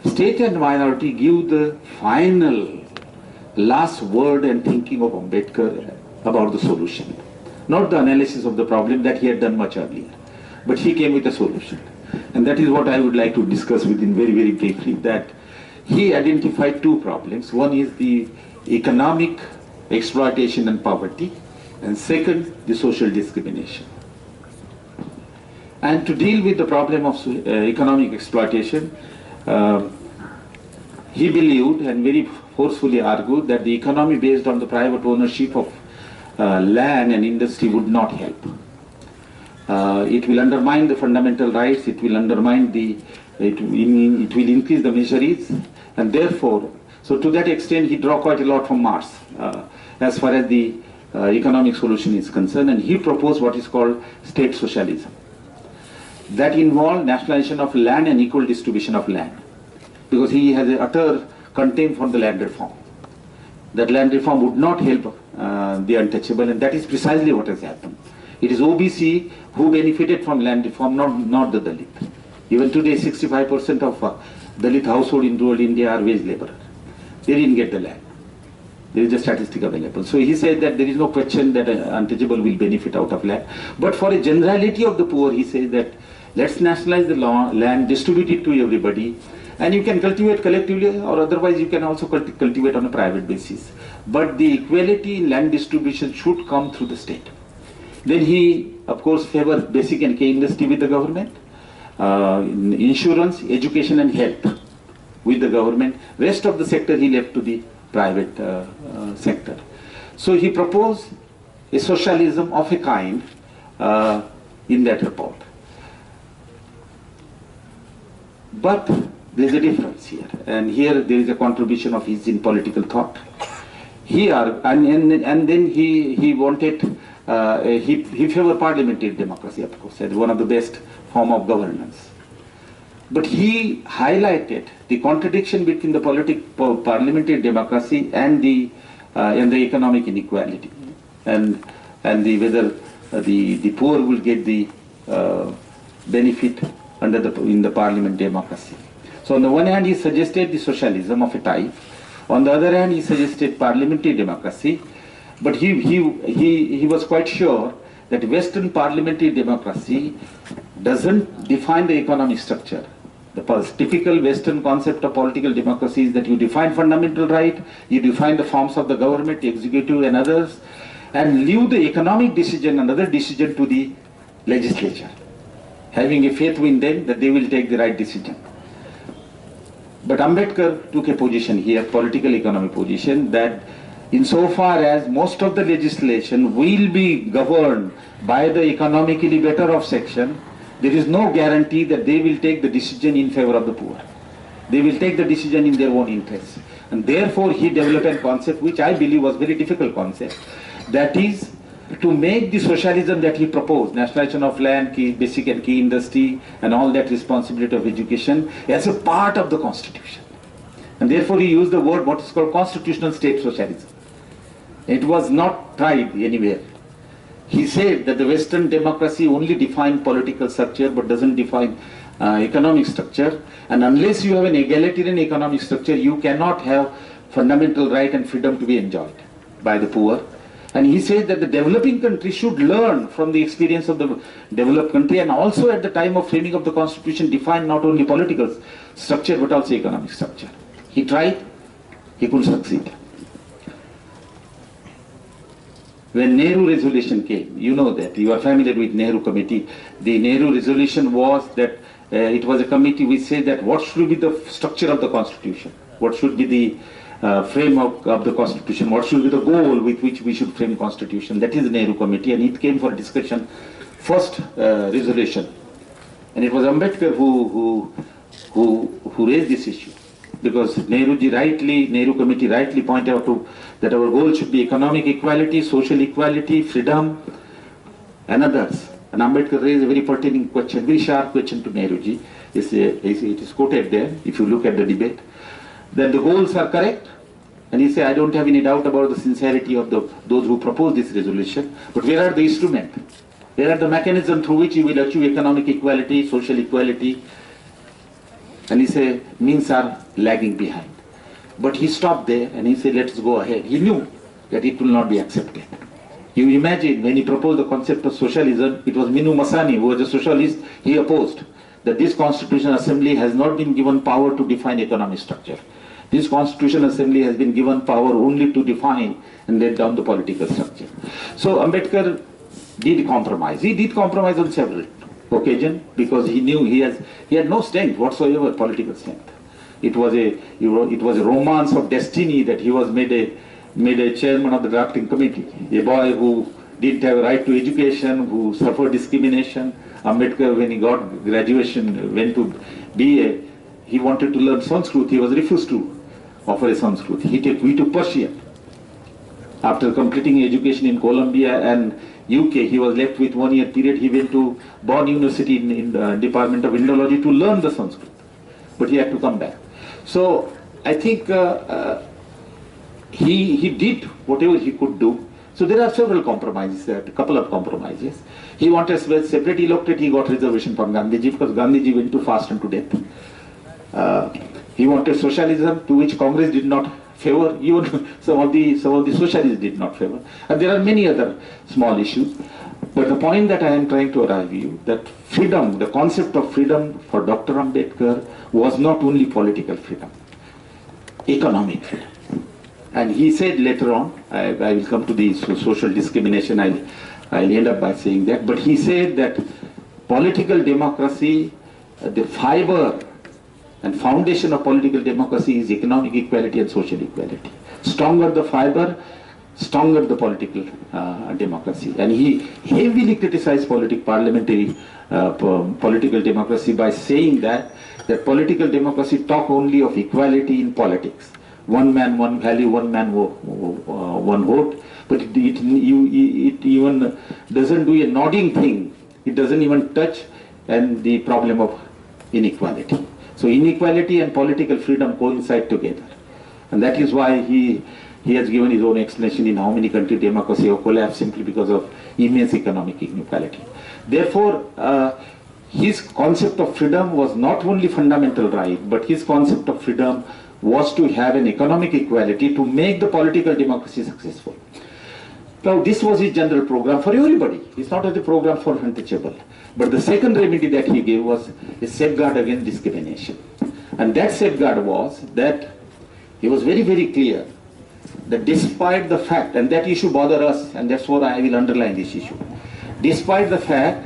State and minority give the final last word and thinking of Ambedkar about the solution, not the analysis of the problem that he had done much earlier, but he came with a solution. And that is what I would like to discuss within very, very briefly, that he identified two problems. One is the economic exploitation and poverty, and second, the social discrimination. And to deal with the problem of economic exploitation, he believed and very forcefully argued that the economy based on the private ownership of land and industry would not help. It will undermine the fundamental rights, it will undermine the it will increase the miseries, and therefore, so to that extent he draw quite a lot from Marx as far as the economic solution is concerned, and he proposed what is called state socialism. That involved nationalization of land and equal distribution of land, because he has an utter contempt for the land reform. That land reform would not help the untouchable, and that is precisely what has happened. It is OBC who benefited from land reform, not the Dalit. Even today, 65% of Dalit households in rural India are wage laborers. They didn't get the land. There is a statistic available. So he said that there is no question that an untouchable will benefit out of land. But for a generality of the poor, he says that let's nationalize the land, distribute it to everybody, and you can cultivate collectively, or otherwise you can also cultivate on a private basis. But the equality in land distribution should come through the state. Then he, of course, favored basic and key industry with the government, insurance, education and health with the government. Rest of the sector he left to the private sector. So he proposed a socialism of a kind in that report. But there is a difference here, and here there is a contribution of his in political thought. Here, and then he wanted, he favored parliamentary democracy, of course, as one of the best form of governance. But he highlighted the contradiction between the parliamentary democracy and the economic inequality, and whether the poor will get the benefit in the parliament democracy. So on the one hand, he suggested the socialism of a type. On the other hand, he suggested parliamentary democracy. But he was quite sure that Western parliamentary democracy doesn't define the economic structure. The typical Western concept of political democracy is that you define fundamental right, you define the forms of the government, the executive and others, and leave the economic decision and other decision to the legislature, having a faith in them that they will take the right decision. But Ambedkar took a position here, political economic position, that insofar as most of the legislation will be governed by the economically better off section, there is no guarantee that they will take the decision in favor of the poor. They will take the decision in their own interest. And therefore he developed a concept which I believe was a very difficult concept, that is to make the socialism that he proposed, nationalization of land, basic and key industry, and all that responsibility of education, as a part of the constitution. And therefore he used the word what is called constitutional state socialism. It was not tried anywhere. He said that the Western democracy only defines political structure but doesn't define economic structure, and unless you have an egalitarian economic structure, you cannot have fundamental right and freedom to be enjoyed by the poor. And he said that the developing country should learn from the experience of the developed country, and also at the time of framing of the constitution define not only political structure but also economic structure. He tried, he couldn't succeed. When Nehru resolution came, you know that, you are familiar with Nehru committee. The Nehru resolution was that it was a committee which said that what should be the structure of the constitution, what should be the framework of the constitution, what should be the goal with which we should frame constitution. That is the Nehru committee, and it came for discussion, first resolution. And it was Ambedkar who raised this issue, because Nehru committee rightly pointed out that our goal should be economic equality, social equality, freedom, and others. And Ambedkar raised a very pertinent question, very sharp question to Nehruji. It is quoted there, if you look at the debate, that the goals are correct. And he said, I don't have any doubt about the sincerity of those who proposed this resolution, but where are the instruments? Where are the mechanisms through which you will achieve economic equality, social equality? And he said, means are lagging behind. But he stopped there and he said, let's go ahead. He knew that it will not be accepted. You imagine, when he proposed the concept of socialism, it was Minu Masani, who was a socialist, he opposed that this Constitutional Assembly has not been given power to define economic structure. This Constitutional Assembly has been given power only to define and lay down the political structure. So Ambedkar did compromise. He did compromise on several occasions because he knew he had no strength whatsoever, political strength. It was a romance of destiny that he was made a chairman of the drafting committee, a boy who didn't have a right to education, who suffered discrimination. Ambedkar, when he got graduation, went to BA, he wanted to learn Sanskrit. He was refused to offer a Sanskrit. He took Persian. After completing education in Columbia and UK, he was left with 1 year period. He went to Bonn University in the Department of Indology to learn the Sanskrit. But he had to come back. So I think he did whatever he could do. So there are several compromises, a couple of compromises. He wanted separate electorate, he got reservation from Gandhiji because Gandhiji went too fast and to death. He wanted socialism, to which Congress did not favor, even some of the socialists did not favor. And there are many other small issues. But the point that I am trying to arrive you, that freedom, the concept of freedom for Dr. Ambedkar was not only political freedom, economic freedom. And he said later on, I will come to the social discrimination, I'll end up by saying that, but he said that political democracy, the fiber and foundation of political democracy is economic equality and social equality. Stronger the fiber, stronger the political democracy. And he heavily criticized parliamentary political democracy by saying that political democracy talk only of equality in politics. One man, one value, one man, one vote. But it even doesn't do a nodding thing. It doesn't even touch and the problem of inequality. So inequality and political freedom coincide together. And that is why he has given his own explanation in how many countries democracy have collapsed simply because of immense economic inequality. Therefore, his concept of freedom was not only fundamental right, but his concept of freedom was to have an economic equality to make the political democracy successful. Now, this was his general program for everybody. It's not a program for untouchable. But the second remedy that he gave was a safeguard against discrimination. And that safeguard was that he was very, very clear that despite the fact, and that issue bothers us, and that's what I will underline this issue, despite the fact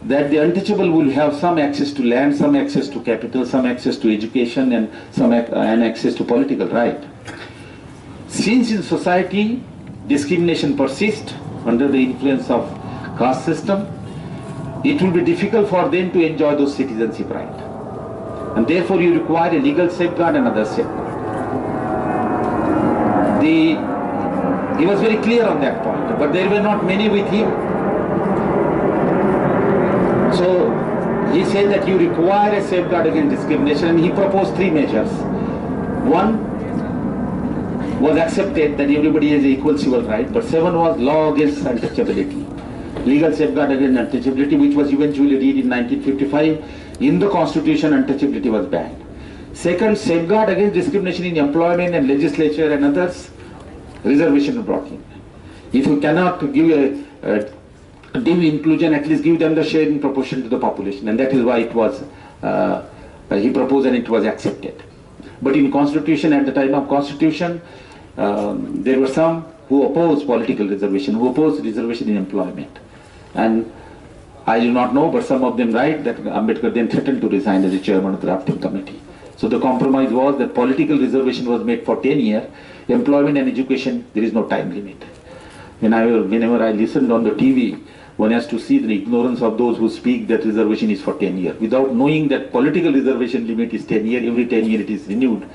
that the untouchable will have some access to land, some access to capital, some access to education, and some access to political right. Since in society discrimination persists under the influence of caste system, it will be difficult for them to enjoy those citizenship rights. And therefore you require a legal safeguard and other safeguard. He was very clear on that point, but there were not many with him. So he said that you require a safeguard against discrimination, and he proposed 3 measures. One was accepted that everybody has equal civil right, but 7 was law against untouchability. Legal safeguard against untouchability, which was eventually read in 1955. In the constitution, untouchability was banned. Second, safeguard against discrimination in employment and legislature and others, reservation brought in. If you cannot give a due inclusion, at least give them the share in proportion to the population, and that is why it was he proposed and it was accepted. But in constitution, at the time of constitution, there were some who opposed political reservation, who opposed reservation in employment. And I do not know, but some of them write that Ambedkar then threatened to resign as the chairman of the drafting committee. So the compromise was that political reservation was made for 10 years, employment and education, there is no time limit. Whenever I listened on the TV, one has to see the ignorance of those who speak that reservation is for 10 years, without knowing that political reservation limit is 10 years, every 10 years it is renewed.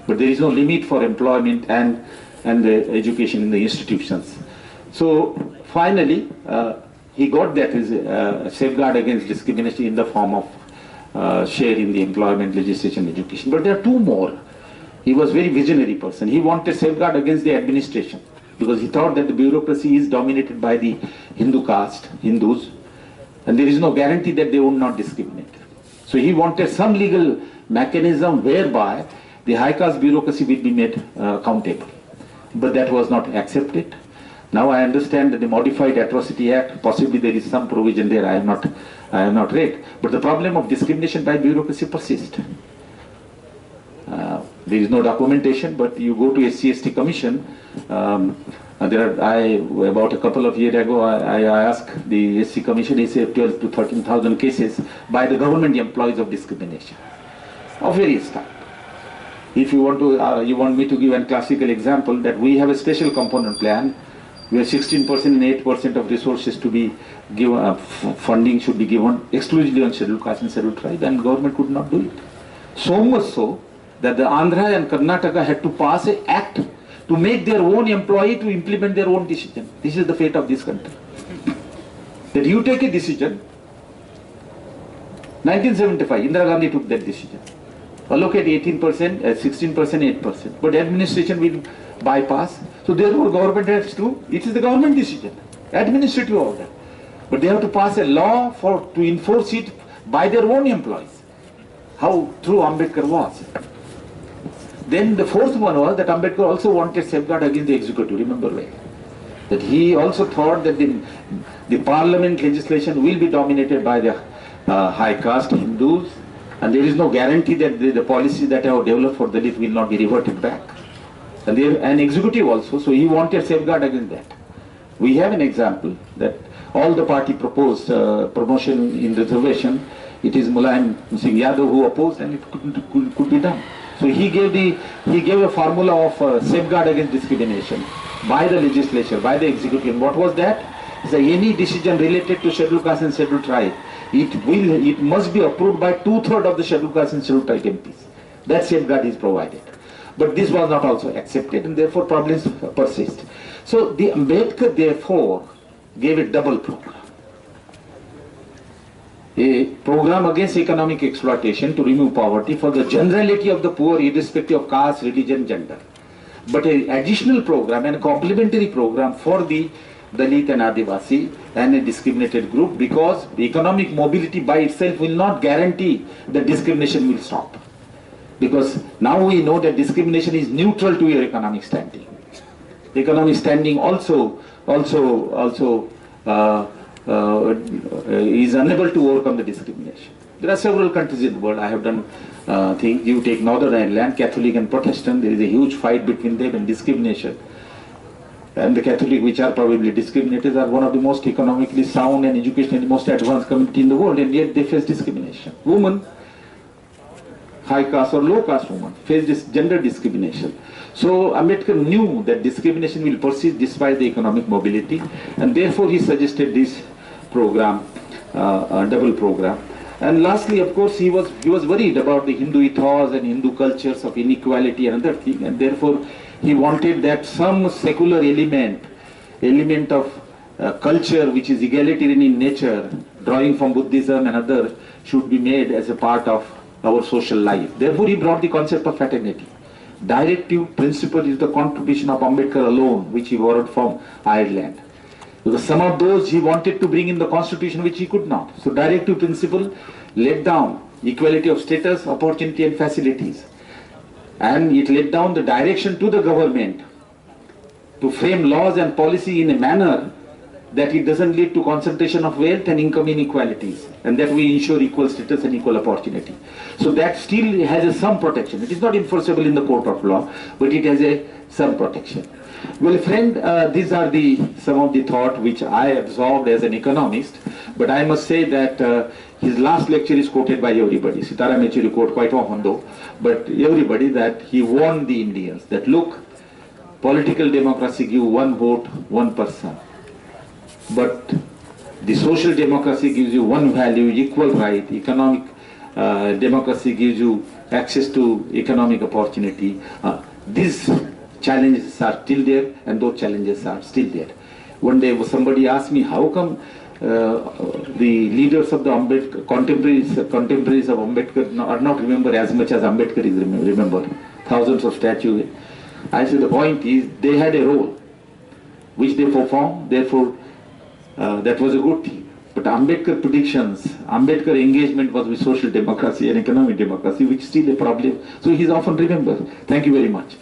But there is no limit for employment and the education in the institutions. So finally, he got that safeguard against discrimination in the form of share in the employment, legislation, education. But there are 2 more. He was a very visionary person. He wanted safeguard against the administration, because he thought that the bureaucracy is dominated by the Hindu caste, Hindus, and there is no guarantee that they would not discriminate. So he wanted some legal mechanism whereby the high caste bureaucracy will be made accountable. But that was not accepted. Now I understand that the Modified Atrocity Act, possibly there is some provision there, I have not read. But the problem of discrimination by bureaucracy persists. There is no documentation, but you go to SC/ST Commission. About a couple of years ago, I asked the SC Commission, he said 12 to 13,000 cases by the government employees of discrimination of various types. If you want to, you want me to give a classical example that we have a special component plan where 16% and 8% of resources to be given, funding should be given exclusively on scheduled caste and scheduled tribe, and government could not do it. So much so that the Andhra and Karnataka had to pass an act to make their own employee to implement their own decision. This is the fate of this country. That you take a decision. 1975, Indira Gandhi took that decision. Allocate 18%, 16%, 8%. But administration will bypass. So therefore government has to, it is the government decision, administrative order. But they have to pass a law to enforce it by their own employees. How true Ambedkar was. Then the fourth one was that Ambedkar also wanted safeguard against the executive, remember well. That he also thought that the parliament legislation will be dominated by the high caste Hindus, and there is no guarantee that the policies that are developed for Dalit will not be reverted back. And an executive also, so he wanted safeguard against that. We have an example that all the party proposed promotion in reservation. It is Mulayam Singh Yadav who opposed, and it could be done. So he gave a formula of safeguard against discrimination by the legislature, by the executive. What was that? So any decision related to scheduled caste and scheduled tribe, it must be approved by 2/3 of the scheduled caste and scheduled tribe MPs. That safeguard is provided. But this was not also accepted, and therefore problems persist. So the Ambedkar therefore gave a double program. A program against economic exploitation to remove poverty for the generality of the poor irrespective of caste, religion, gender. But an additional program and a complementary program for the Dalit and Adivasi and a discriminated group, because the economic mobility by itself will not guarantee that discrimination will stop. Because now we know that discrimination is neutral to your economic standing. Economic standing also is unable to overcome the discrimination. There are several countries in the world. I have done things. You take Northern Ireland, Catholic and Protestant, there is a huge fight between them and discrimination. And the Catholic, which are probably discriminated, are one of the most economically sound and educationally most advanced community in the world, and yet they face discrimination. Women, high caste or low caste women, face this gender discrimination. So Ambedkar knew that discrimination will persist despite the economic mobility, and therefore he suggested this program, double program. And lastly, of course, he was worried about the Hindu ethos and Hindu cultures of inequality and other things, and therefore he wanted that some secular element of culture which is egalitarian in nature, drawing from Buddhism and others, should be made as a part of our social life. Therefore he brought the concept of fraternity. Directive principle is the contribution of Ambedkar alone, which he borrowed from Ireland. Because some of those he wanted to bring in the constitution, which he could not. So directive principle laid down equality of status, opportunity and facilities. And it laid down the direction to the government to frame laws and policy in a manner that it doesn't lead to concentration of wealth and income inequalities, and that we ensure equal status and equal opportunity. So that still has some protection. It is not enforceable in the court of law, but it has some protection. Well, friend, these are some of the thought which I absorbed as an economist, but I must say that his last lecture is quoted by everybody. Sitaram Yechuri quote quite often though, but everybody, that he warned the Indians that look, political democracy gives one vote, one person. But the social democracy gives you one value, equal right. Economic democracy gives you access to economic opportunity. These challenges are still there, and those challenges are still there. One day somebody asked me, how come the leaders of the Ambedkar, contemporaries of Ambedkar are not remembered as much as Ambedkar is remembered? Thousands of statues. I said the point is they had a role which they performed, therefore that was a good thing. But Ambedkar predictions, Ambedkar engagement was with social democracy and economic democracy, which is still a problem. So he is often remembered. Thank you very much.